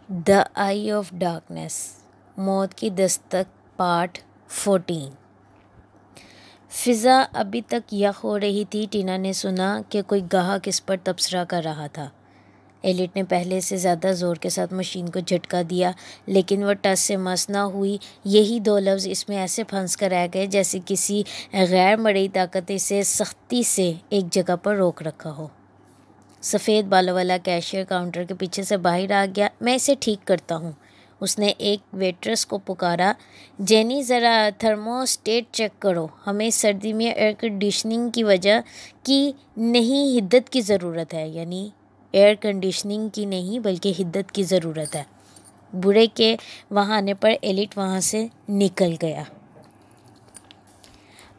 The I of darkness, मौत की Dastak, part 14। फिज़ा अभी तक यख हो रही थी। टीना ने सुना कि कोई गाहक इस पर तबसरा कर रहा था। एलिट ने पहले से ज़्यादा ज़ोर के साथ मशीन को झटका दिया, लेकिन वह टस से मस ना हुई। यही दो लफ्ज़ इसमें ऐसे फंस कर रह गए जैसे किसी गैर मरई ताकत इसे सख्ती से एक जगह पर रोक रखा हो। सफ़ेद बालों वाला कैशियर काउंटर के पीछे से बाहर आ गया। मैं इसे ठीक करता हूँ, उसने एक वेट्रेस को पुकारा। जेनी, ज़रा थर्मोस्टेट चेक करो। हमें इस सर्दी में एयर कंडीशनिंग की वजह की नहीं, हिद्दत की ज़रूरत है। यानी एयर कंडीशनिंग की नहीं बल्कि हिद्दत की ज़रूरत है। बुरे के वहाँ आने पर एलिट वहाँ से निकल गया।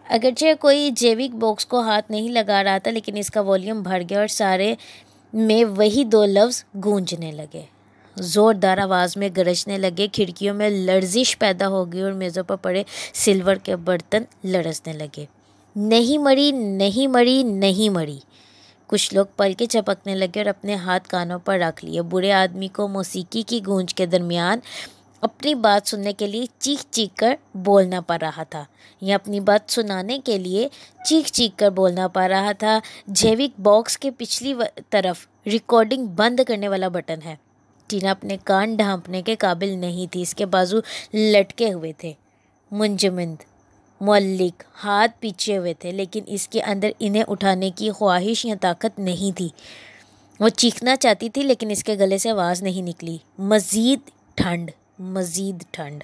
अगरचे कोई जैविक बॉक्स को हाथ नहीं लगा रहा था, लेकिन इसका वॉल्यूम भर गया और सारे में वही दो लफ्ज़ गूंजने लगे, ज़ोरदार आवाज़ में गरजने लगे। खिड़कियों में लर्जिश पैदा हो गई और मेज़ों पर पड़े सिल्वर के बर्तन लरसने लगे। नहीं मरी, नहीं मरी, नहीं मरी। कुछ लोग पल के झपकने लगे और अपने हाथ कानों पर रख लिए। बूढ़े आदमी को मौसीकी की गूंज के दरमियान अपनी बात सुनने के लिए चीख चीख कर बोलना पड़ रहा था, या अपनी बात सुनाने के लिए चीख चीख कर बोलना पड़ रहा था। जैविक बॉक्स के पिछली तरफ रिकॉर्डिंग बंद करने वाला बटन है। टीना अपने कान ढांपने के काबिल नहीं थी। इसके बाजू लटके हुए थे, मुंजमद, मुअल्लिक, हाथ पीछे हुए थे, लेकिन इसके अंदर इन्हें उठाने की ख्वाहिश या ताकत नहीं थी। वो चीखना चाहती थी, लेकिन इसके गले से आवाज़ नहीं निकली। मज़ीद ठंड, मज़ीद ठंड।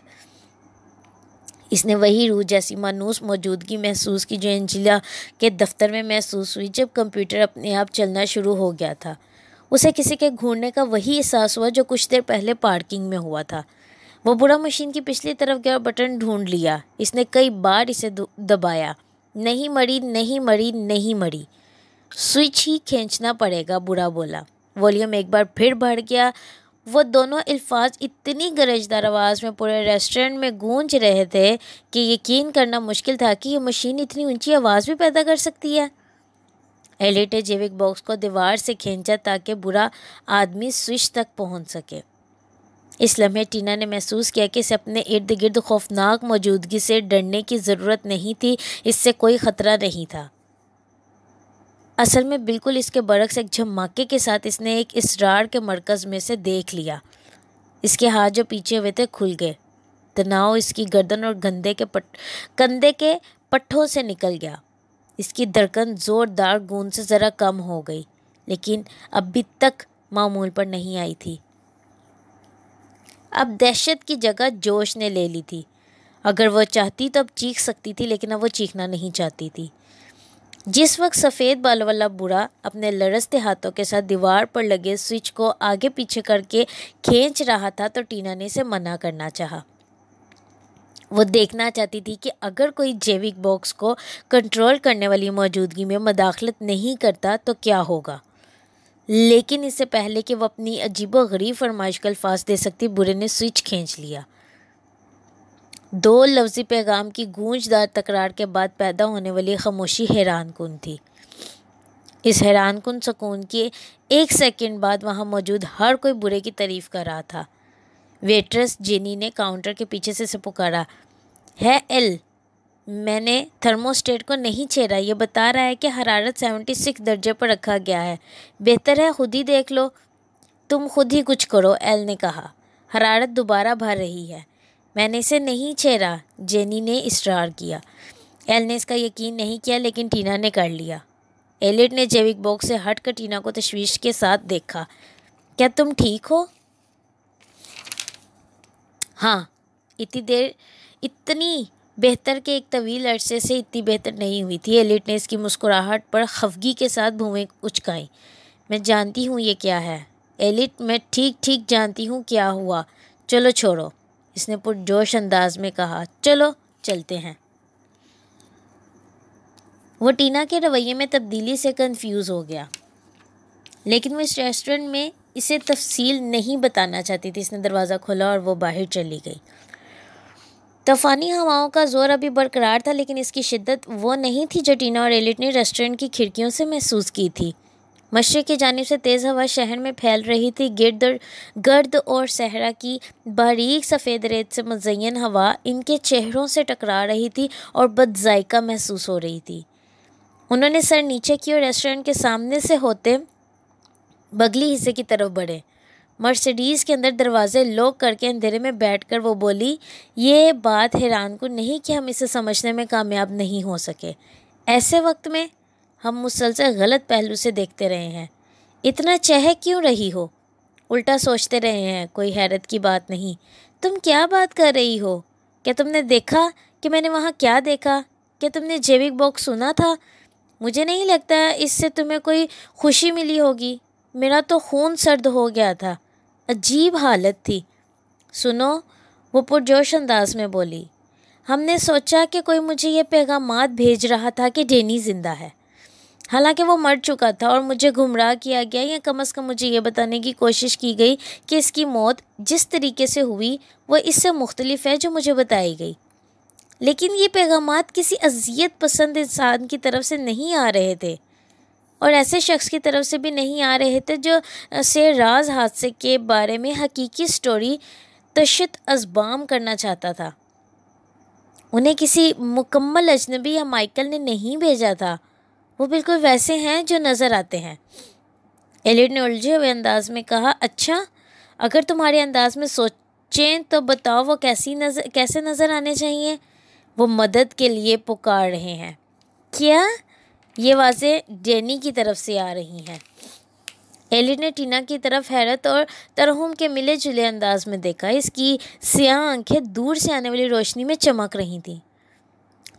इसने वही रूह जैसी मानूस मौजूदगी महसूस की जो एंजेला के दफ्तर में महसूस हुई जब कंप्यूटर अपने आप चलना शुरू हो गया था। उसे किसी के घूरने का वही एहसास हुआ जो कुछ देर पहले पार्किंग में हुआ था। वो बुरा मशीन की पिछली तरफ गया और बटन ढूंढ लिया। इसने कई बार इसे दबाया। नहीं मरी, नहीं मरी, नहीं मरी। स्विच ही खींचना पड़ेगा, बुरा बोला। वॉल्यूम एक बार फिर बढ़ गया। वो दोनों अल्फाज इतनी गरजदार आवाज़ में पूरे रेस्टोरेंट में गूंज रहे थे कि यकीन करना मुश्किल था कि ये मशीन इतनी ऊंची आवाज़ भी पैदा कर सकती है। एलिट ने जैविक बॉक्स को दीवार से खींचा ताकि बुरा आदमी स्विच तक पहुंच सके। इस लम्हे टीना ने महसूस किया कि इसे अपने इर्द गिर्द खौफनाक मौजूदगी से डरने की ज़रूरत नहीं थी। इससे कोई ख़तरा नहीं था। असल में बिल्कुल इसके बरक्स एक झमाके के साथ इसने एक इसरार के मरकज़ में से देख लिया। इसके हाथ जो पीछे हुए थे खुल गए। तनाव इसकी गर्दन और कंधे के पट्ठों से निकल गया। इसकी धड़कन ज़ोरदार गूंज से ज़रा कम हो गई, लेकिन अभी तक मामूल पर नहीं आई थी। अब दहशत की जगह जोश ने ले ली थी। अगर वह चाहती तो अब चीख सकती थी, लेकिन अब वो चीखना नहीं चाहती थी। जिस वक्त सफ़ेद बालों वाला बूढ़ा अपने लरसते हाथों के साथ दीवार पर लगे स्विच को आगे पीछे करके खींच रहा था तो टीना ने इसे मना करना चाहा। वो देखना चाहती थी कि अगर कोई जैविक बॉक्स को कंट्रोल करने वाली मौजूदगी में मदाखलत नहीं करता तो क्या होगा, लेकिन इससे पहले कि वो अपनी अजीबो-गरीब फरमाइश का अल्फाज दे सकती, बुरे ने स्विच खींच लिया। दो लफ्ज़ी पैगाम की गूंजदार तकरार के बाद पैदा होने वाली खामोशी हैरानकुन थी। इस हैरानकुन सुकून के एक सेकंड बाद वहाँ मौजूद हर कोई बुरे की तारीफ कर रहा था। वेट्रेस जेनी ने काउंटर के पीछे से पुकारा, है एल, मैंने थर्मोस्टेट को नहीं छेड़ा। ये बता रहा है कि हरारत 76 दर्जे पर रखा गया है। बेहतर है खुद ही देख लो। तुम खुद ही कुछ करो, एल ने कहा। हरारत दोबारा बढ़ रही है। मैंने इसे नहीं छेड़ा, जेनी ने इसरार किया। एल ने इसका यकीन नहीं किया, लेकिन टीना ने कर लिया। एलिट ने जैविक बॉक्स से हटकर टीना को तशवीश के साथ देखा। क्या तुम ठीक हो? हाँ, इतनी बेहतर के एक तवील अरसे से इतनी बेहतर नहीं हुई थी। एलिट ने इसकी मुस्कुराहट पर खफगी के साथ भुवें उचकाई। मैं जानती हूँ ये क्या है एलिट, मैं ठीक ठीक जानती हूँ क्या हुआ। चलो छोड़ो, इसने पुरजोश अंदाज में कहा। चलो चलते हैं। वो टीना के रवैये में तब्दीली से कंफ्यूज हो गया, लेकिन वो इस रेस्टोरेंट में इसे तफसील नहीं बताना चाहती थी। इसने दरवाज़ा खोला और वो बाहर चली गई। तूफ़ानी हवाओं का ज़ोर अभी बरकरार था, लेकिन इसकी शिद्दत वो नहीं थी जो टीना और एलिट ने रेस्टोरेंट की खिड़कियों से महसूस की थी। मशरिक़ की जानिब से तेज़ हवा शहर में फैल रही थी। गर्द और सहरा की बारीक सफ़ेद रेत से मुज़य्यन हवा इनके चेहरों से टकरा रही थी और बदज़ायका महसूस हो रही थी। उन्होंने सर नीचे की और रेस्टोरेंट के सामने से होते बगली हिस्से की तरफ बढ़े। मर्सिडीज़ के अंदर दरवाजे लॉक करके अंधेरे में बैठकर वो बोली, ये बात हैरानकुन नहीं कि हम इसे समझने में कामयाब नहीं हो सके। ऐसे वक्त में हम मुसलसल गलत पहलू से देखते रहे हैं। इतना चहक क्यों रही हो? उल्टा सोचते रहे हैं, कोई हैरत की बात नहीं। तुम क्या बात कर रही हो? क्या तुमने देखा कि मैंने वहाँ क्या देखा? क्या तुमने जेविक बॉक्स सुना था? मुझे नहीं लगता इससे तुम्हें कोई खुशी मिली होगी। मेरा तो खून सर्द हो गया था। अजीब हालत थी। सुनो, वो पुरजोश अंदाज में बोली, हमने सोचा कि कोई मुझे ये पैगामात भेज रहा था कि डेनी ज़िंदा है। हालांकि वो मर चुका था और मुझे गुमराह किया गया, या कम से कम मुझे ये बताने की कोशिश की गई कि इसकी मौत जिस तरीके से हुई वो इससे मुख्तलिफ है जो मुझे बताई गई। लेकिन ये पैगामात किसी अजियत पसंद इंसान की तरफ से नहीं आ रहे थे, और ऐसे शख्स की तरफ से भी नहीं आ रहे थे जो से राज हादसे के बारे में हकीकी स्टोरी तशत अज़बाम करना चाहता था। उन्हें किसी मुकम्मल अजनबी या माइकल ने नहीं भेजा था। वो बिल्कुल वैसे हैं जो नज़र आते हैं। एलियट ने उलझे हुए अंदाज में कहा, अच्छा, अगर तुम्हारे अंदाज में सोचें तो बताओ वो कैसे नज़र आने चाहिए? वो मदद के लिए पुकार रहे हैं। क्या? ये आवाज़ें डेनी की तरफ से आ रही हैं। एलियट ने टीना की तरफ हैरत और तरहम के मिले जुले अंदाज में देखा। इसकी स्याह आंखें दूर से आने वाली रोशनी में चमक रही थीं।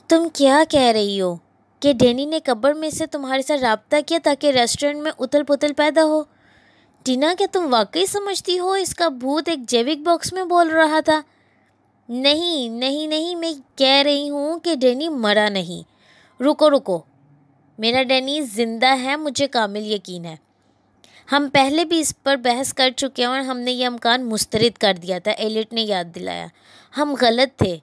तुम क्या कह रही हो कि डेनी ने कब्र में से तुम्हारे साथ राब्ता किया ताकि रेस्टोरेंट में उथल पुथल पैदा हो? टीना, क्या तुम वाकई समझती हो इसका भूत एक जैविक बॉक्स में बोल रहा था? नहीं नहीं नहीं, मैं कह रही हूँ कि डेनी मरा नहीं। रुको, मेरा डेनी जिंदा है, मुझे कामिल यकीन है। हम पहले भी इस पर बहस कर चुके हैं और हमने ये इम्कान मुस्तरद कर दिया था, एलियट ने याद दिलाया। हम गलत थे।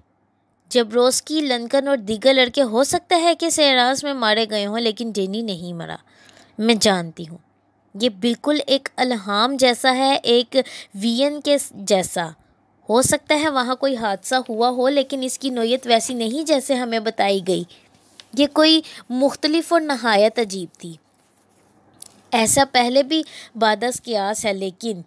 जब रोस्की, लंकन और दीगर लड़के हो सकता है कि सेराज में मारे गए हों, लेकिन डेनी नहीं मरा। मैं जानती हूँ। ये बिल्कुल एक अल्हाम जैसा है, एक वीएन के जैसा। हो सकता है वहाँ कोई हादसा हुआ हो, लेकिन इसकी नोयत वैसी नहीं जैसे हमें बताई गई। ये कोई मुख्तलिफ और नहायत अजीब थी। ऐसा पहले भी बादस कियास है, लेकिन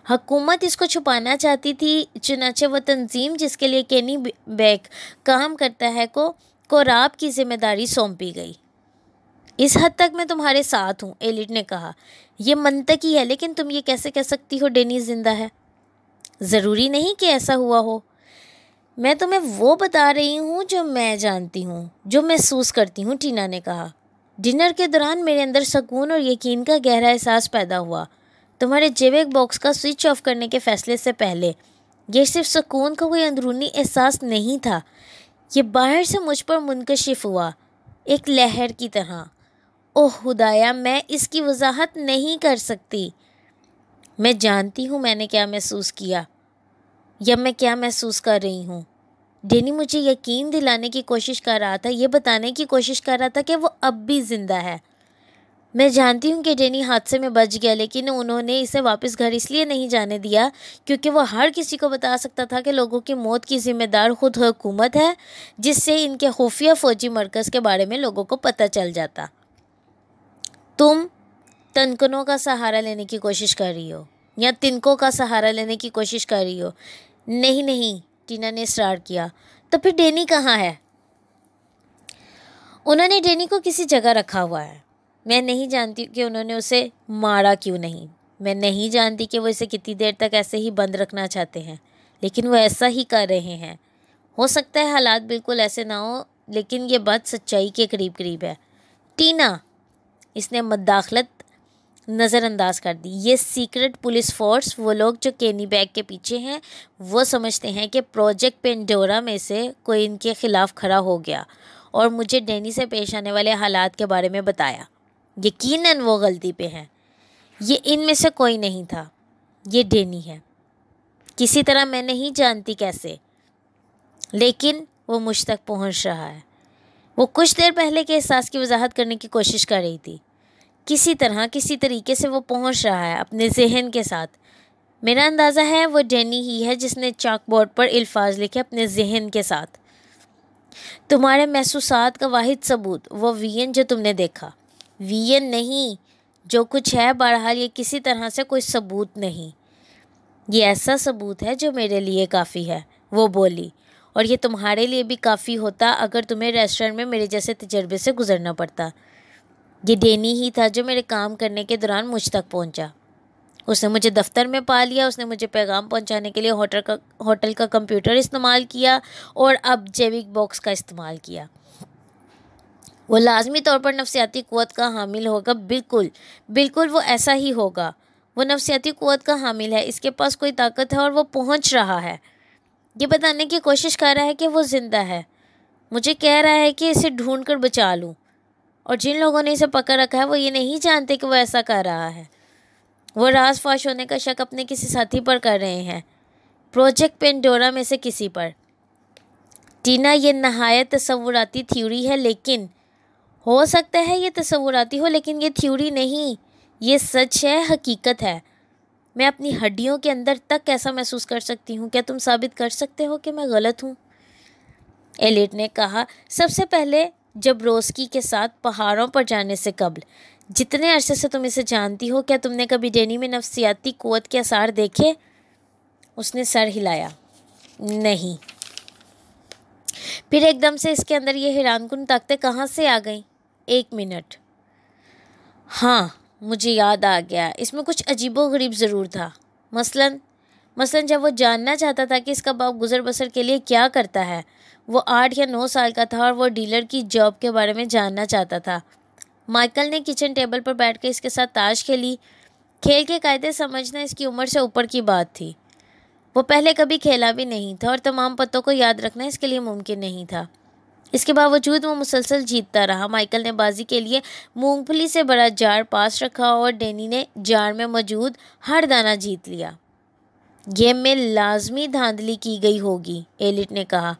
हुकूमत इसको छुपाना चाहती थी। चुनाचे वो तंजीम जिसके लिए केनी बैग काम करता है को राब की जिम्मेदारी सौंपी गई। इस हद तक मैं तुम्हारे साथ हूँ, एलिट ने कहा। यह मंतकी है, लेकिन तुम ये कैसे कह सकती हो डेनी जिंदा है? ज़रूरी नहीं कि ऐसा हुआ हो। मैं तुम्हें वो बता रही हूँ जो मैं जानती हूँ, जो महसूस करती हूँ, टीना ने कहा। डिनर के दौरान मेरे अंदर सुकून और यकीन का गहरा एहसास पैदा हुआ। तुम्हारे जेविक बॉक्स का स्विच ऑफ करने के फैसले से पहले यह सिर्फ सुकून का कोई अंदरूनी एहसास नहीं था, ये बाहर से मुझ पर मुनकशिफ हुआ, एक लहर की तरह। ओह खुदाया, मैं इसकी वजाहत नहीं कर सकती। मैं जानती हूँ मैंने क्या महसूस किया, या मैं क्या महसूस कर रही हूँ। डेनी मुझे यकीन दिलाने की कोशिश कर रहा था, ये बताने की कोशिश कर रहा था कि वो अब भी ज़िंदा है। मैं जानती हूँ कि डेनी हादसे में बच गया, लेकिन उन्होंने इसे वापस घर इसलिए नहीं जाने दिया क्योंकि वो हर किसी को बता सकता था कि लोगों की मौत की जिम्मेदार खुद हुकूमत है, जिससे इनके खुफिया फ़ौजी मरकज़ के बारे में लोगों को पता चल जाता। तुम तनकनों का सहारा लेने की कोशिश कर रही हो, या तिनकों का सहारा लेने की कोशिश कर रही हो? नहीं, टीना ने इसरार किया। तो फिर डेनी कहाँ है? उन्होंने डेनी को किसी जगह रखा हुआ है। मैं नहीं जानती कि उन्होंने उसे मारा क्यों नहीं। मैं नहीं जानती कि वो इसे कितनी देर तक ऐसे ही बंद रखना चाहते हैं, लेकिन वो ऐसा ही कर रहे हैं। हो सकता है हालात बिल्कुल ऐसे ना हो, लेकिन ये बात सच्चाई के करीब करीब है। टीना, इसने मदाखलत नज़रअंदाज कर दी। ये सीक्रेट पुलिस फोर्स, वो लोग जो केनी बैग के पीछे हैं, वो समझते हैं कि प्रोजेक्ट पेंडोरा में से कोई इनके ख़िलाफ़ खड़ा हो गया और मुझे डेनी से पेश आने वाले हालात के बारे में बताया। यकीनन वो गलती पे हैं। ये इनमें से कोई नहीं था, ये डेनी है। किसी तरह मैं नहीं जानती कैसे, लेकिन वो मुझ तक पहुंच रहा है। वो कुछ देर पहले के एहसास की वजाहत करने की कोशिश कर रही थी। किसी तरह किसी तरीके से वो पहुंच रहा है अपने जहन के साथ। मेरा अंदाज़ा है वो डैनी ही है जिसने चाकबोर्ड पर अल्फाज लिखे अपने जहन के साथ। तुम्हारे महसूसात का वाहिद सबूत वो वीएन जो तुमने देखा। वीएन नहीं, जो कुछ है बहरहाल ये किसी तरह से कोई सबूत नहीं। ये ऐसा सबूत है जो मेरे लिए काफ़ी है, वो बोली, और ये तुम्हारे लिए भी काफ़ी होता अगर तुम्हें रेस्टोरेंट में मेरे जैसे तजर्बे से गुजरना पड़ता। ये डैनी ही था जो मेरे काम करने के दौरान मुझ तक पहुंचा। उसने मुझे दफ्तर में पा लिया, उसने मुझे पैगाम पहुंचाने के लिए होटल का कंप्यूटर इस्तेमाल किया और अब जैविक बॉक्स का इस्तेमाल किया। वो लाजमी तौर पर नफसियाती क़ुव्वत का हामिल होगा। बिल्कुल बिल्कुल वो ऐसा ही होगा। वो नफसियाती क़ुव्वत का हामिल है, इसके पास कोई ताकत है और वो पहुंच रहा है। ये बताने की कोशिश कर रहा है कि वो ज़िंदा है। मुझे कह रहा है कि इसे ढूंढ कर बचा लूँ, और जिन लोगों ने इसे पकड़ रखा है वो ये नहीं जानते कि वो ऐसा कर रहा है। वो राज फाश होने का शक अपने किसी साथी पर कर रहे हैं, प्रोजेक्ट पेंडोरा में से किसी पर। टीना, ये नहायत तसव्वुराती थ्योरी है, लेकिन हो सकता है ये तसव्वुराती हो, लेकिन ये थ्योरी नहीं, ये सच है, हकीकत है। मैं अपनी हड्डियों के अंदर तक ऐसा महसूस कर सकती हूँ। क्या तुम साबित कर सकते हो कि मैं गलत हूँ? एलिट ने कहा, सबसे पहले जबरोस्की के साथ पहाड़ों पर जाने से कबल, जितने अरसे से तुम इसे जानती हो, क्या तुमने कभी डैनी में नफसियाती क़ुव्वत के आसार देखे? उसने सर हिलाया, नहीं। फिर एकदम से इसके अंदर ये हैरानकुन ताकतें कहाँ से आ गईं? 1 मिनट। हाँ, मुझे याद आ गया, इसमें कुछ अजीबोगरीब ज़रूर था। मसलन जब वो जानना चाहता था कि इसका बाप गुजर बसर के लिए क्या करता है। वो 8 या 9 साल का था और वो डीलर की जॉब के बारे में जानना चाहता था। माइकल ने किचन टेबल पर बैठकर इसके साथ ताश खेली। खेल के कायदे समझना इसकी उम्र से ऊपर की बात थी। वो पहले कभी खेला भी नहीं था और तमाम पत्तों को याद रखना इसके लिए मुमकिन नहीं था। इसके बावजूद वो मुसलसल जीतता रहा। माइकल ने बाजी के लिए मूंगफली से बड़ा जार पास रखा और डैनी ने जार में मौजूद हर दाना जीत लिया। गेम में लाजमी धांधली की गई होगी, एलिट ने कहा।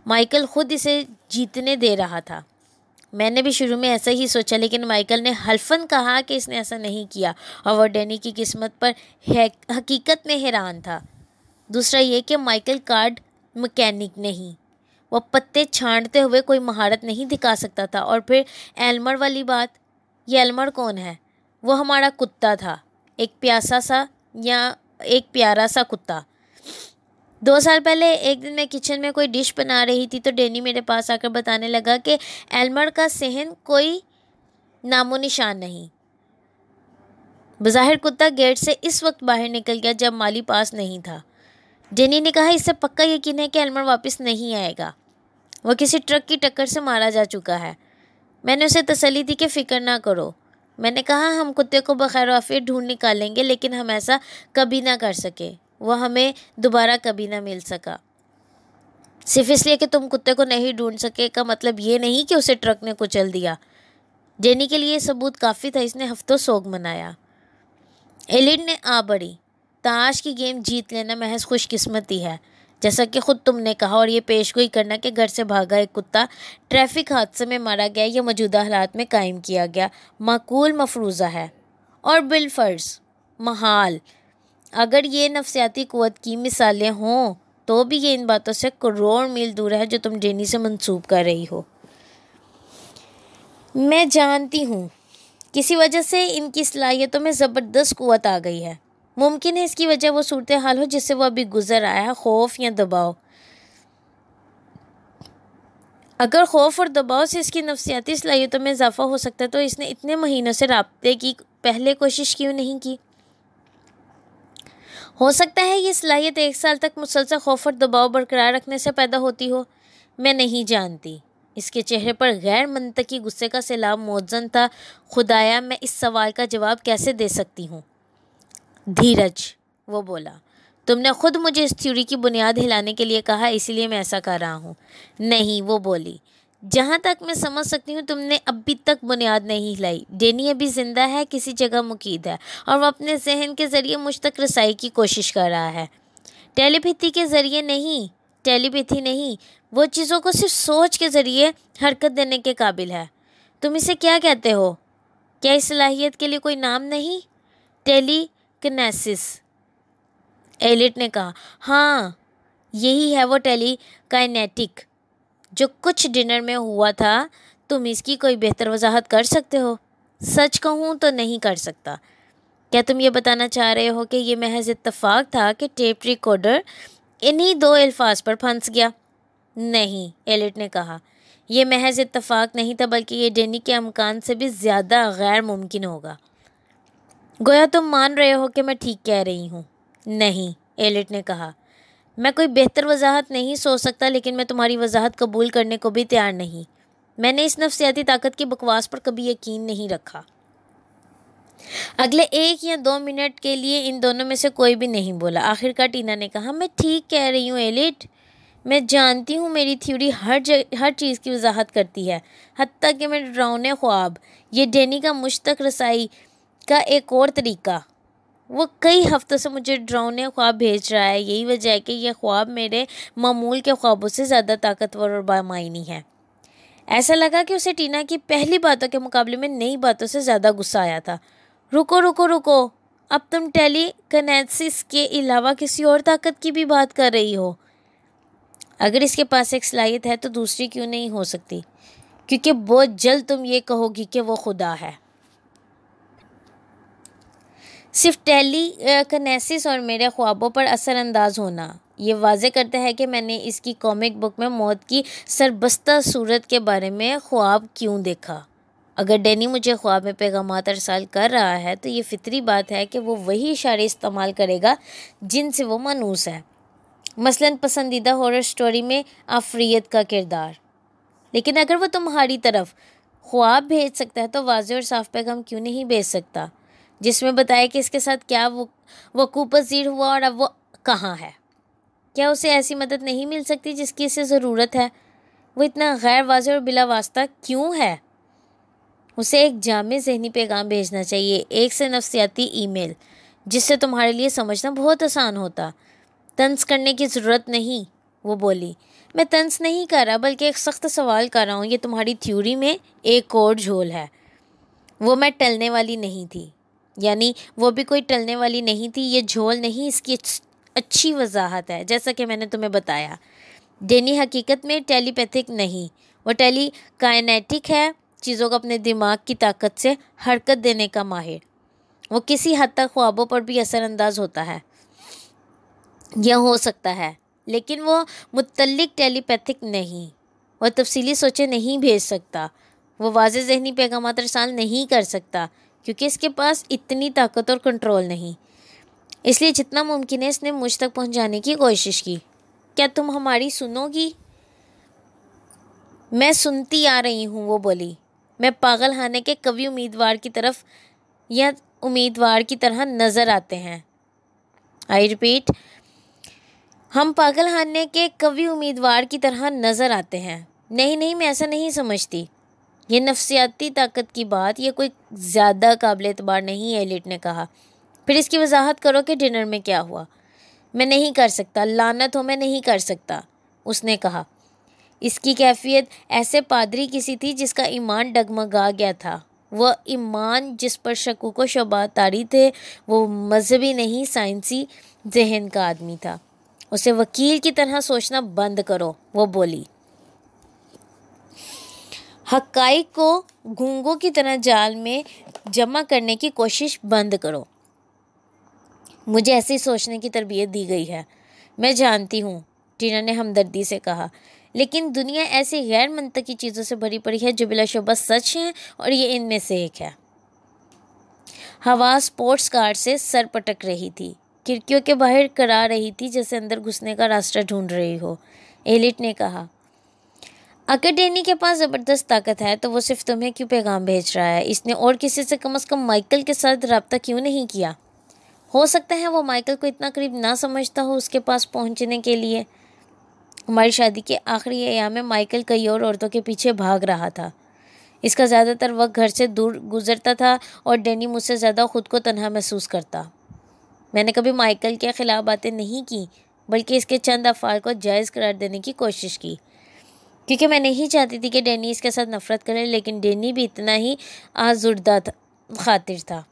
माइकल खुद इसे जीतने दे रहा था। मैंने भी शुरू में ऐसा ही सोचा, लेकिन माइकल ने हल्फन कहा कि इसने ऐसा नहीं किया और वह डैनी की किस्मत पर हकीकत में हैरान था। दूसरा ये कि माइकल कार्ड मैकेनिक नहीं, वह पत्ते छांटते हुए कोई महारत नहीं दिखा सकता था। और फिर एल्मर वाली बात, ये एल्मर कौन है? वो हमारा कुत्ता था, एक प्यारा सा कुत्ता। 2 साल पहले एक दिन मैं किचन में कोई डिश बना रही थी तो डैनी मेरे पास आकर बताने लगा कि एल्मर का सेहन कोई नामो निशान नहीं। बज़ाहिर कुत्ता गेट से इस वक्त बाहर निकल गया जब माली पास नहीं था। डैनी ने कहा, इससे पक्का यकीन है कि एल्मर वापस नहीं आएगा। वह किसी ट्रक की टक्कर से मारा जा चुका है। मैंने उसे तसल्ली दी कि फ़िक्र ना करो। मैंने कहा, हम कुत्ते को बखैर आफियत ढूंढ निकालेंगे, लेकिन हम ऐसा कभी ना कर सके। वह हमें दोबारा कभी ना मिल सका। सिर्फ इसलिए कि तुम कुत्ते को नहीं ढूंढ सके का मतलब ये नहीं कि उसे ट्रक ने कुचल दिया। डैनी के लिए सबूत काफ़ी था। इसने हफ्तों सोग मनाया। एलिड ने आ बढ़ी। ताश की गेम जीत लेना महज खुशकिस्मती है, जैसा कि खुद तुमने कहा, और ये पेशगोई करना कि घर से भागा एक कुत्ता ट्रैफिक हादसे में मारा गया या मौजूदा हालात में कायम किया गया माकूल मफरूज़ा है और बिलफर्ज महाल। अगर ये नफसियाती क़ुव्वत की मिसालें हों तो भी ये इन बातों से करोड़ मील दूर है जो तुम डैनी से मंसूब कर रही हो। मैं जानती हूँ, किसी वजह से इनकी सलाहियतों में ज़बरदस्त क़ुव्वत आ गई है। मुमकिन है इसकी वजह वो सूरत हाल हो जिससे वो अभी गुजर आया है, खौफ या दबाव। अगर खौफ और दबाव से इसकी नफसियाती सलाहियतों में इजाफा हो सकता है तो इसने इतने महीनों से राब्ते की पहले कोशिश क्यों नहीं की? हो सकता है ये सलाहियत 1 साल तक मुसलसल खौफ और दबाव बरकरार रखने से पैदा होती हो। मैं नहीं जानती। इसके चेहरे पर गैर मंतकी गुस्से का सैलाब मौजूद था। खुदाया, मैं इस सवाल का जवाब कैसे दे सकती हूँ? धीरज, वो बोला। तुमने खुद मुझे इस थ्योरी की बुनियाद हिलाने के लिए कहा, इसीलिए मैं ऐसा कर रहा हूँ। नहीं, वो बोली, जहाँ तक मैं समझ सकती हूँ तुमने अभी तक बुनियाद नहीं हिलाई। डैनी अभी ज़िंदा है, किसी जगह मुकीद है, और वह अपने जहन के ज़रिए मुझ तक रसाई की कोशिश कर रहा है। टेलीपैथी के ज़रिए नहीं, टेलीपैथी नहीं, वो चीज़ों को सिर्फ सोच के ज़रिए हरकत देने के काबिल है। तुम इसे क्या कहते हो? क्या इस सलाहियत के लिए कोई नाम नहीं? टेलीकिनेसिस, एलिट ने कहा। हाँ, यही है वो टेलीकाइनेटिक जो कुछ डिनर में हुआ था। तुम इसकी कोई बेहतर वजाहत कर सकते हो? सच कहूँ तो नहीं कर सकता। क्या तुम ये बताना चाह रहे हो कि ये महज इत्तेफाक था कि टेप रिकॉर्डर इन्हीं दो अल्फाज पर फंस गया? नहीं, एलिट ने कहा, यह महज इत्तेफाक नहीं था, बल्कि ये डेनी के अमकान से भी ज़्यादा गैर मुमकिन होगा। गोया तुम मान रहे हो कि मैं ठीक कह रही हूँ? नहीं, एलिट ने कहा, मैं कोई बेहतर वजाहत नहीं सोच सकता, लेकिन मैं तुम्हारी वजाहत कबूल करने को भी तैयार नहीं। मैंने इस नफ्सियाती ताकत की बकवास पर कभी यकीन नहीं रखा। अगले 1 या 2 मिनट के लिए इन दोनों में से कोई भी नहीं बोला। आखिरकार टीना ने कहा, मैं ठीक कह रही हूँ एलिट। मैं जानती हूँ मेरी थ्योरी हर चीज़ की वजाहत करती है, हत्ता कि मेरे डरावने ख्वाब। ये डेनी का मुझ तक रसाई का एक और तरीका। वो कई हफ्तों से मुझे डरावने ख्वाब भेज रहा है। यही वजह है कि यह ख्वाब मेरे मामूल के ख्वाबों से ज़्यादा ताकतवर और बामायनी है। ऐसा लगा कि उसे टीना की पहली बातों के मुकाबले में नई बातों से ज़्यादा गुस्सा आया था। रुको रुको रुको, अब तुम टेलीकिनेसिस के अलावा किसी और ताकत की भी बात कर रही हो? अगर इसके पास एक सलाहियत है तो दूसरी क्यों नहीं हो सकती? क्योंकि बहुत जल्द तुम ये कहोगी कि वो खुदा है। सिर्फ टेलीकिनेसिस और मेरे ख्वाबों पर असरअंदाज होना ये वाज़े करता है कि मैंने इसकी कॉमिक बुक में मौत की सरबस्ता सूरत के बारे में ख्वाब क्यों देखा। अगर डेनी मुझे ख्वाब में पैगामात अरसाल कर रहा है तो ये फितरी बात है कि वो वही इशारे इस्तेमाल करेगा जिनसे वो मनूस है, मसलन पसंदीदा हॉरर स्टोरी में आफरियत का किरदार। लेकिन अगर वो तुम्हारी तरफ ख्वाब भेज सकता है तो वाज़े और साफ पैगाम क्यों नहीं भेज सकता, जिसमें बताया कि इसके साथ क्या वकूफ़ पज़ीर हुआ और अब वो कहाँ है? क्या उसे ऐसी मदद नहीं मिल सकती जिसकी इसे ज़रूरत है? वो इतना गैर वाज़े और बिला वास्ता क्यों है? उसे एक जामे ज़हनी पैगाम भेजना चाहिए, एक से नफ्सियाती ईमेल, जिससे तुम्हारे लिए समझना बहुत आसान होता। तंज करने की ज़रूरत नहीं, वो बोली। मैं तंज नहीं कर रहा, बल्कि एक सख्त सवाल कर रहा हूँ। ये तुम्हारी थ्योरी में एक और झोल है। वो मैं टलने वाली नहीं थी, यानी वो भी कोई टलने वाली नहीं थी। ये झोल नहीं, इसकी अच्छी वजाहत है। जैसा कि मैंने तुम्हें बताया, डेनी हकीकत में टेलीपैथिक नहीं, वो टेलीकाइनेटिक है, चीज़ों को अपने दिमाग की ताकत से हरकत देने का माहिर। वो किसी हद तक ख्वाबों पर भी असरअंदाज होता है, यह हो सकता है, लेकिन वो मुतल्लिक टेलीपैथिक नहीं। वह तफसीली सोचे नहीं भेज सकता, वो वाज़े ज़हनी पैगामात अरसाल नहीं कर सकता, क्योंकि इसके पास इतनी ताकत और कंट्रोल नहीं। इसलिए जितना मुमकिन है इसने मुझ तक पहुंचाने की कोशिश की। क्या तुम हमारी सुनोगी? मैं सुनती आ रही हूँ, वो बोली। मैं पागल खाने के कवि उम्मीदवार की तरफ या उम्मीदवार की तरह नज़र आते हैं। आई रिपीट, हम पागल खाने के कवि उम्मीदवार की तरह नज़र आते हैं। नहीं नहीं, मैं ऐसा नहीं समझती। ये नफ्सियाती ताकत की बात, ये कोई ज़्यादा काबिल एतबार नहीं है, एलिट ने कहा। फिर इसकी वजाहत करो कि डिनर में क्या हुआ। मैं नहीं कर सकता, लानत हो, मैं नहीं कर सकता, उसने कहा। इसकी कैफियत ऐसे पादरी किसी थी जिसका ईमान डगमगा गया था। वह ईमान जिस पर शकूक व शुबहात तारी थे, वो मजहबी नहीं, साइंसी जहन का आदमी था। उसे वकील की तरह सोचना बंद करो, वो बोली। हक़ाइक़ को घूंघों की तरह जाल में जमा करने की कोशिश बंद करो। मुझे ऐसे ही सोचने की तरबियत दी गई है। मैं जानती हूँ, टीना ने हमदर्दी से कहा, लेकिन दुनिया ऐसी गैर मंतकी चीज़ों से भरी पड़ी है जो बिलाशुबा सच हैं, और ये इनमें से एक है। हवा स्पोर्ट्स कार से सर पटक रही थी, खिड़कियों के बाहर करा रही थी जैसे अंदर घुसने का रास्ता ढूंढ रही हो। एलिट ने कहा, अगर डेनी के पास ज़बरदस्त ताकत है तो वो सिर्फ तुम्हें क्यों पैगाम भेज रहा है? इसने और किसी से कम माइकल के साथ रब्ता क्यों नहीं किया? हो सकता है वो माइकल को इतना करीब ना समझता हो उसके पास पहुंचने के लिए। हमारी शादी के आखिरी अय्याम में माइकल कई और औरतों के पीछे भाग रहा था। इसका ज़्यादातर वक्त घर से दूर गुजरता था और डेनी मुझसे ज़्यादा खुद को तन्हा महसूस करता। मैंने कभी माइकल के ख़िलाफ़ बातें नहीं की, बल्कि इसके चंद अफ़आल को जायज़ करार देने की कोशिश की, क्योंकि मैं नहीं चाहती थी कि डेनी इसके साथ नफ़रत करे। लेकिन डेनी भी इतना ही आज़ुर्दा था, खातिर था।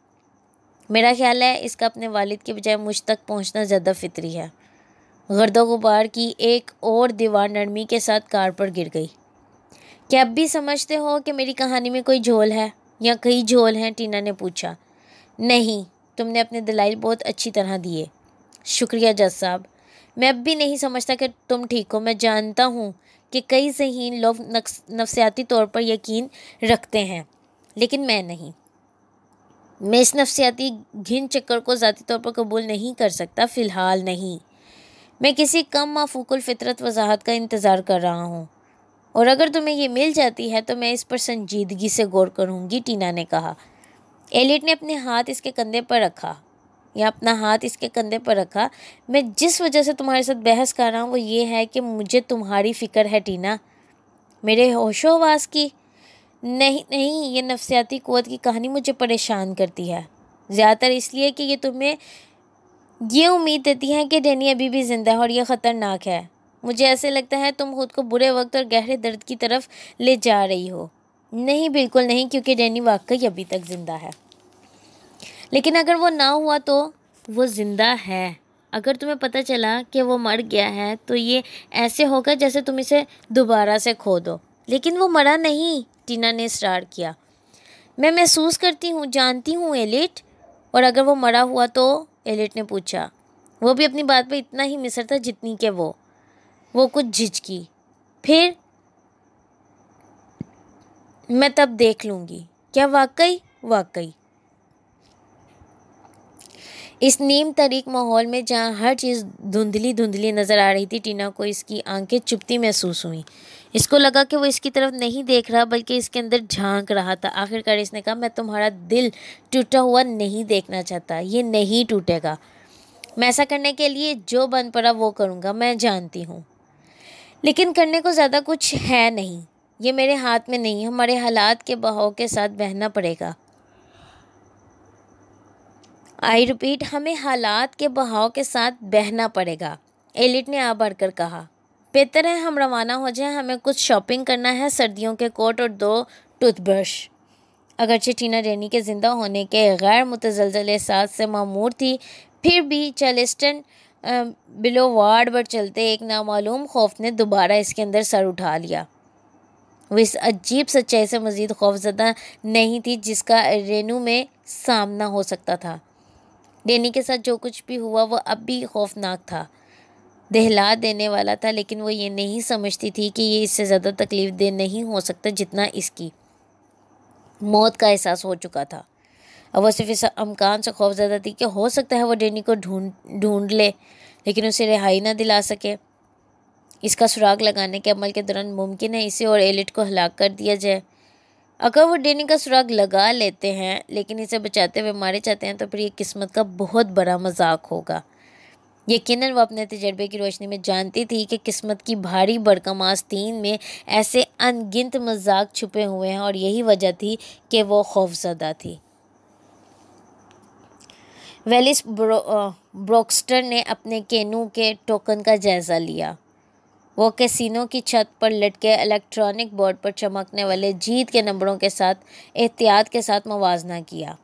मेरा ख्याल है इसका अपने वालिद के बजाय मुझ तक पहुंचना ज़्यादा फितरी है। गर्दो गुबार की एक और दीवार नरमी के साथ कार पर गिर गई। क्या अब भी समझते हो कि मेरी कहानी में कोई झोल है या कई झोल हैं? टीना ने पूछा। नहीं, तुमने अपने दलाइल बहुत अच्छी तरह दिए। शुक्रिया जज साहब। मैं अब भी नहीं समझता कि तुम ठीक हो। मैं जानता हूँ कि कई ज़हीन लोग नफ्सियाती तौर पर यकीन रखते हैं, लेकिन मैं नहीं। मैं इस नफ्सियाती घिन चक्कर को ज़ाती तौर पर कबूल नहीं कर सकता, फ़िलहाल नहीं। मैं किसी कम माफूकुल फितरत वजाहत का इंतज़ार कर रहा हूँ, और अगर तुम्हें ये मिल जाती है तो मैं इस पर संजीदगी से गौर करूँगी, टीना ने कहा। एलिट ने अपने हाथ इसके कंधे पर रखा या अपना हाथ इसके कंधे पर रखा। मैं जिस वजह से तुम्हारे साथ बहस कर रहा हूँ वो ये है कि मुझे तुम्हारी फ़िक्र है टीना। मेरे होशो हवास की? नहीं नहीं, ये नफ्सियाती क़ुव्वत की कहानी मुझे परेशान करती है, ज़्यादातर इसलिए कि ये तुम्हें ये उम्मीद देती है कि डैनी अभी भी ज़िंदा है और यह ख़तरनाक है। मुझे ऐसे लगता है तुम खुद को बुरे वक्त और गहरे दर्द की तरफ ले जा रही हो। नहीं, बिल्कुल नहीं, क्योंकि डैनी वाकई अभी तक ज़िंदा है। लेकिन अगर वो ना हुआ तो? वो ज़िंदा है। अगर तुम्हें पता चला कि वो मर गया है तो ये ऐसे होगा जैसे तुम इसे दोबारा से खो दो। लेकिन वो मरा नहीं, टीना ने इसरार किया। मैं महसूस करती हूँ, जानती हूँ एलिट। और अगर वो मरा हुआ तो? एलिट ने पूछा। वो भी अपनी बात पर इतना ही मिसर था जितनी कि वो कुछ झिझकी। फिर मैं तब देख लूँगी। क्या वाकई? वाकई। इस नीम तारीक माहौल में जहाँ हर चीज़ धुंधली धुंधली नज़र आ रही थी, टीना को इसकी आंखें चुभती महसूस हुई। इसको लगा कि वो इसकी तरफ नहीं देख रहा बल्कि इसके अंदर झांक रहा था। आखिरकार इसने कहा, मैं तुम्हारा दिल टूटा हुआ नहीं देखना चाहता। ये नहीं टूटेगा। मैं ऐसा करने के लिए जो बन पड़ा वो करूँगा, मैं जानती हूँ। लेकिन करने को ज़्यादा कुछ है नहीं। ये मेरे हाथ में नहीं। हमारे हालात के बहाव के साथ बहना पड़ेगा। आई रिपीट, हमें हालात के बहाव के साथ बहना पड़ेगा, एलिट ने आ बढ़कर कहा। बेहतर है हम रवाना हो जाएं। हमें कुछ शॉपिंग करना है, सर्दियों के कोट और 2 टूथब्रश। अगरचे टीना डैनी के ज़िंदा होने के गैर मुतज़लज़ल एहसास से मामूर थी, फिर भी चार्ल्स्टन बिलोवार्ड पर चलते एक नामालूम खौफ ने दोबारा इसके अंदर सर उठा लिया। वो इस अजीब सच्चाई से मज़ीद खौफज़दा नहीं थी जिसका रेनू में सामना हो सकता था। डैनी के साथ जो कुछ भी हुआ वो अब भी खौफनाक था, दहला देने वाला था, लेकिन वो ये नहीं समझती थी कि ये इससे ज़्यादा तकलीफ़ दे नहीं हो सकता जितना इसकी मौत का एहसास हो चुका था। अब वो सिर्फ इस अमकान से खौफज़दा थी कि हो सकता है वो डैनी को ढूंढ ले, लेकिन उसे रिहाई ना दिला सके। इसका सुराग लगाने के अमल के दौरान मुमकिन है इसे और एलिट को हलाक कर दिया जाए। अगर वो डैनी का सुराग लगा लेते हैं लेकिन इसे बचाते हुए मारे जाते हैं तो फिर ये किस्मत का बहुत बड़ा मजाक होगा। यकीनन वो अपने तजर्बे की रोशनी में जानती थी कि किस्मत की भारी भरकम आस्तीन में ऐसे अनगिनत मजाक छुपे हुए हैं और यही वजह थी कि वो खौफज़दा थी। वेलिस ब्रोक्स्टर ने अपने केनू के टोकन का जायज़ा लिया। वो कैसीनो की छत पर लटके इलेक्ट्रॉनिक बोर्ड पर चमकने वाले जीत के नंबरों के साथ एहतियात के साथ मवाजना किया।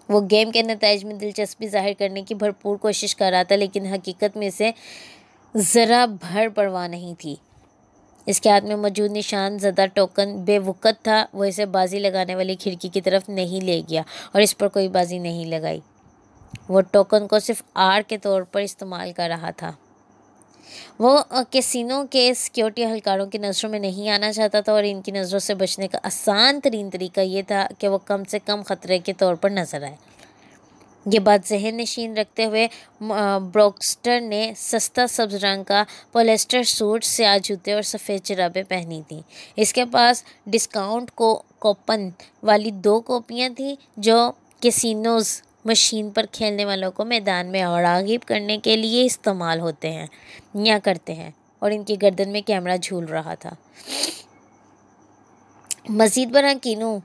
वो गेम के नताइज में दिलचस्पी जाहिर करने की भरपूर कोशिश कर रहा था, लेकिन हकीकत में इसे ज़रा भर परवाह नहीं थी। इसके हाथ में मौजूद निशान ज़दा टोकन बेवकूफ़ था। वो इसे बाजी लगाने वाली खिड़की की तरफ नहीं ले गया और इस पर कोई बाजी नहीं लगाई। वो टोकन को सिर्फ आड़ के तौर पर इस्तेमाल कर रहा था। वो कैसीनो के सिक्योरिटी एहलकारों की नज़रों में नहीं आना चाहता था और इनकी नज़रों से बचने का आसान तरीन तरीका ये था कि वो कम से कम ख़तरे के तौर पर नजर आए। ये बात जहन नशीन रखते हुए ब्रोक्स्टर ने सस्ता सब्ज रंग का पॉलिएस्टर सूट, स्याह जूते और सफ़ेद जुराबें पहनी थी। इसके पास डिस्काउंट कूपन वाली 2 कॉपियाँ थीं जो कैसीनोज़ मशीन पर खेलने वालों को मैदान में राग़िब करने के लिए इस्तेमाल होते हैं या करते हैं, और इनकी गर्दन में कैमरा झूल रहा था। मज़ीद बरआं कीनू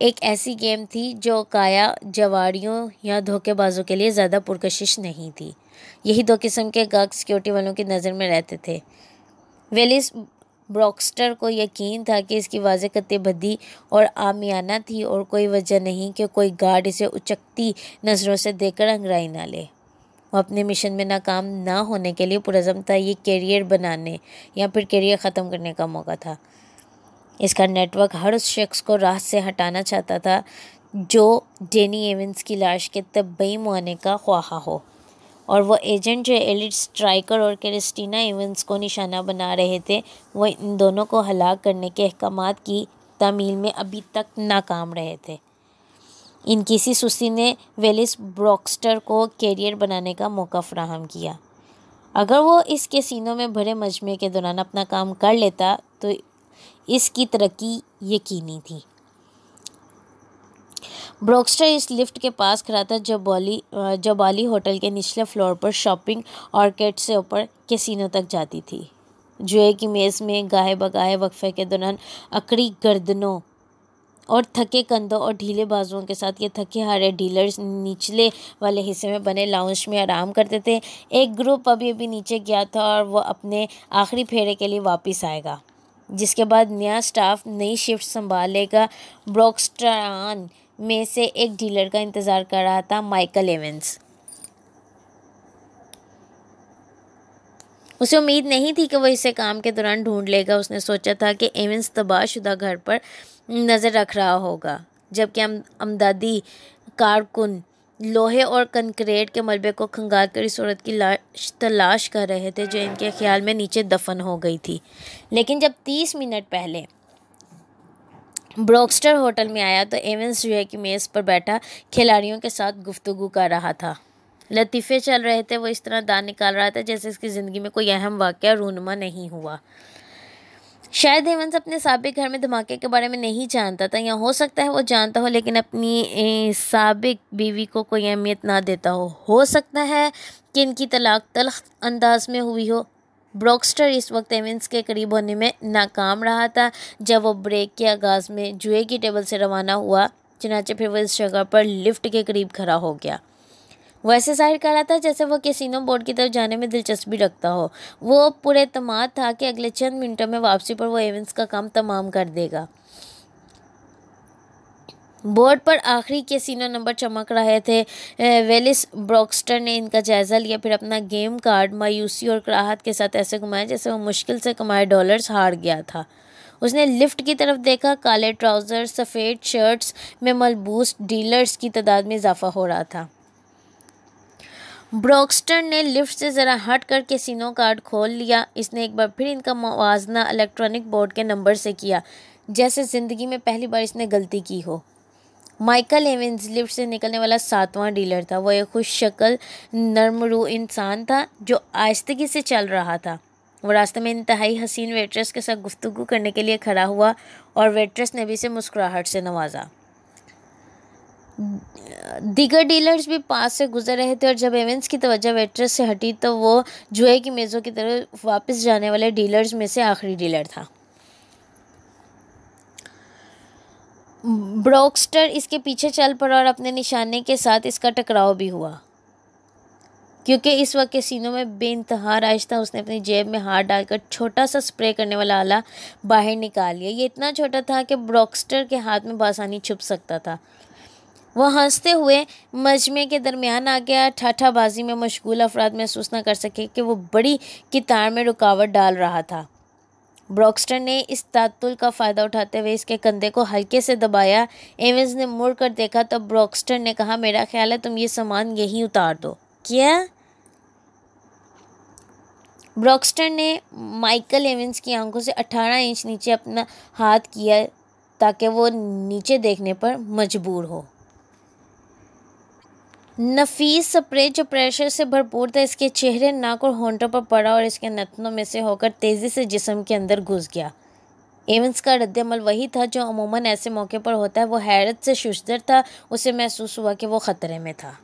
एक ऐसी गेम थी जो काया जवारियों या धोखेबाजों के लिए ज़्यादा पुरकशिश नहीं थी। यही 2 किस्म के गाहक सिक्योरिटी वालों की नज़र में रहते थे। वेलिस ब्रॉक्स्टर को यकीन था कि इसकी वाज़ेह कत्तेबंदी और आमियाना थी और कोई वजह नहीं कि कोई गार्ड इसे उचकती नज़रों से देखकर अंगड़ाई ना ले। वो अपने मिशन में नाकाम ना होने के लिए पुरज़म था। ये कैरियर बनाने या फिर कैरियर ख़त्म करने का मौका था। इसका नेटवर्क हर उस शख्स को राह से हटाना चाहता था जो डेनी एवंस की लाश के तबई मुआने का ख्वाहा हो, और वो एजेंट जो एलिट स्ट्राइकर और क्रिस्टीना एवंस को निशाना बना रहे थे, वो इन दोनों को हलाक करने के अहकामात की तामील में अभी तक नाकाम रहे थे। इनकी इसी सुस्ती ने वेलिस ब्रॉक्स्टर को कैरियर बनाने का मौका फराहम किया। अगर वो इस कैसीनो में भरे मजमे के दौरान अपना काम कर लेता तो इसकी तरक्की यकीनी थी। ब्रॉक्स्टर इस लिफ्ट के पास खड़ा था जब बाली होटल के निचले फ्लोर पर शॉपिंग आर्केड से ऊपर कैसीनो तक जाती थी। जुए की मेज़ में गाहे बगाहे वक्फे के दौरान अकड़ी गर्दनों और थके कंधों और ढीले बाजुओं के साथ ये थके हारे डीलर्स निचले वाले हिस्से में बने लाउंज में आराम करते थे। एक ग्रुप अभी नीचे गया था और वो अपने आखिरी फेरे के लिए वापस आएगा, जिसके बाद नया स्टाफ नई शिफ्ट संभालेगा। ब्रॉक्स्टरान में से एक डीलर का इंतज़ार कर रहा था, माइकल एवंस। उसे उम्मीद नहीं थी कि वो इसे काम के दौरान ढूंढ लेगा। उसने सोचा था कि एवंस तबाहशुदा घर पर नज़र रख रहा होगा, जबकि अमदादी कारकुन लोहे और कंक्रीट के मलबे को खंगाल कर इस औरत की लाश तलाश कर रहे थे जो इनके ख्याल में नीचे दफन हो गई थी। लेकिन जब 30 मिनट पहले ब्रॉक्स्टर होटल में आया तो एवंस जुए की मेज़ पर बैठा खिलाड़ियों के साथ गुफ्तगू कर रहा था। लतीफ़े चल रहे थे। वो इस तरह दांत निकाल रहा था जैसे इसकी ज़िंदगी में कोई अहम वाक़या रूनुमा नहीं हुआ। शायद एवंस अपने साबिक घर में धमाके के बारे में नहीं जानता था, या हो सकता है वो जानता हो लेकिन अपनी साबिक बीवी को कोई अहमियत ना देता हो सकता है कि इनकी तलाक तल्ख अंदाज में हुई हो। ब्रॉक्स्टर इस वक्त एवंस के करीब होने में नाकाम रहा था। जब वो ब्रेक के आगाज़ में जुए की टेबल से रवाना हुआ, चनाचे फिर वो इस जगह पर लिफ्ट के करीब खड़ा हो गया। वो ऐसे जाहिर कर रहा था जैसे वो कैसीनो बोर्ड की तरफ जाने में दिलचस्पी रखता हो। वो पूरे एतमाद था कि अगले चंद मिनटों में वापसी पर वो एवंस का काम तमाम कर देगा। बोर्ड पर आखिरी कैसीनो नंबर चमक रहे थे। वेलिस ब्रॉक्स्टर ने इनका जायज़ा लिया, फिर अपना गेम कार्ड मायूसी और कराहत के साथ ऐसे घुमाया जैसे वो मुश्किल से कमाए डॉलर्स हार गया था। उसने लिफ्ट की तरफ देखा। काले ट्राउज़र सफ़ेद शर्ट्स में मलबूस डीलर्स की तादाद में इजाफा हो रहा था। ब्रॉक्स्टर ने लिफ्ट से ज़रा हट कर कैसीनो कार्ड खोल लिया। इसने एक बार फिर इनका मुवाजना इलेक्ट्रॉनिक बोर्ड के नंबर से किया, जैसे ज़िंदगी में पहली बार इसने गलती की हो। माइकल एवंस लिफ्ट से निकलने वाला 7वां डीलर था। वो एक खुश शक्ल नरमरू इंसान था जो आहिस्तगी से चल रहा था। वो रास्ते में इंतहाई हसीन वेट्रेस के साथ गुफ्तगू करने के लिए खड़ा हुआ और वेट्रेस ने भी इसे मुस्कुराहट से नवाजा। दीगर डीलर्स भी पास से गुजर रहे थे और जब एवंस की तवज्जो वेट्रेस से हटी तो वो जुए की मेज़ों की तरफ वापस जाने वाले डीलर्स में से आखिरी डीलर था। ब्रॉक्स्टर इसके पीछे चल पड़ा और अपने निशाने के साथ इसका टकराव भी हुआ। क्योंकि इस वक्त कैसीनो में बेइंतहा रश था, उसने अपनी जेब में हाथ डालकर छोटा सा स्प्रे करने वाला आला बाहर निकाल लिया। ये इतना छोटा था कि ब्रॉक्स्टर के हाथ में बासानी छुप सकता था। वह हंसते हुए मजमे के दरमियान आ गया। ठाठाबाजी में मशगूल अफराद महसूस न कर सके कि वो बड़ी कितार में रुकावट डाल रहा था। ब्रॉक्स्टर ने इस तातुल का फ़ायदा उठाते हुए इसके कंधे को हल्के से दबाया। एवंस ने मुड़ कर देखा तो ब्रॉक्स्टर ने कहा, मेरा ख्याल है तुम ये सामान यहीं उतार दो। क्या? ब्रॉक्स्टर ने माइकल एवंस की आंखों से 18 इंच नीचे अपना हाथ किया ताकि वो नीचे देखने पर मजबूर हो। नफीस स्प्रे जो प्रेशर से भरपूर था इसके चेहरे, नाक और होंठों पर पड़ा और इसके नथनों में से होकर तेज़ी से जिस्म के अंदर घुस गया। एवंस का रद्द-ए-अमल वही था जो अमूमन ऐसे मौके पर होता है। वो हैरत से शुशदर था। उसे महसूस हुआ कि वो ख़तरे में था।